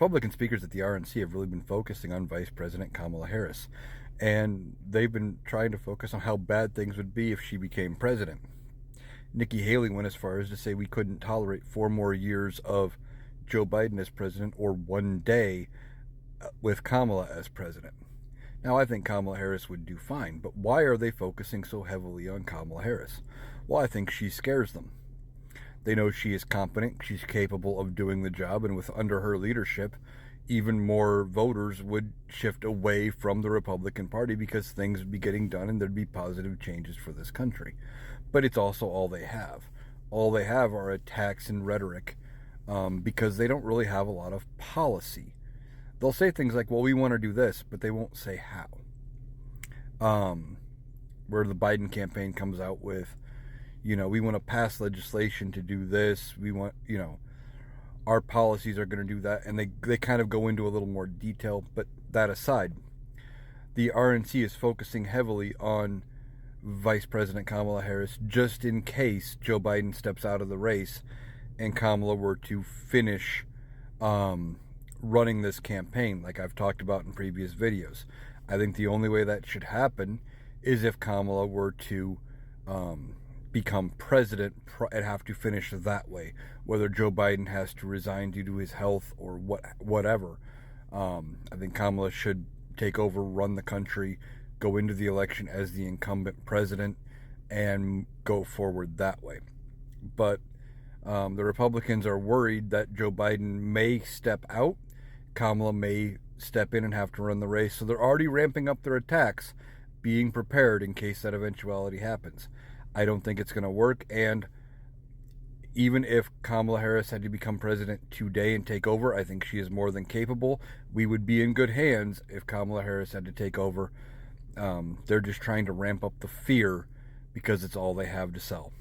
Republican speakers at the RNC have really been focusing on Vice President Kamala Harris, and they've been trying to focus on how bad things would be if she became president. Nikki Haley went as far as to say we couldn't tolerate 4 more years of Joe Biden as president or one day with Kamala as president. Now, I think Kamala Harris would do fine, but why are they focusing so heavily on Kamala Harris? Well, I think she scares them. They know she is competent, she's capable of doing the job, and under her leadership, even more voters would shift away from the Republican Party because things would be getting done and there'd be positive changes for this country. But it's also all they have. All they have are attacks and rhetoric because they don't really have a lot of policy. They'll say things like, well, we want to do this, but they won't say how. Where the Biden campaign comes out with, we want to pass legislation to do this. We want, our policies are going to do that. And they kind of go into a little more detail. But that aside, the RNC is focusing heavily on Vice President Kamala Harris just in case Joe Biden steps out of the race and Kamala were to finish running this campaign like I've talked about in previous videos. I think the only way that should happen is if Kamala were to become president and have to finish that way, whether Joe Biden has to resign due to his health or whatever. I think Kamala should take over, run the country, go into the election as the incumbent president, and go forward that way. But the Republicans are worried that Joe Biden may step out, Kamala may step in and have to run the race, so they're already ramping up their attacks, being prepared in case that eventuality happens. I don't think it's going to work, and even if Kamala Harris had to become president today and take over, I think she is more than capable. We would be in good hands if Kamala Harris had to take over. They're just trying to ramp up the fear because it's all they have to sell.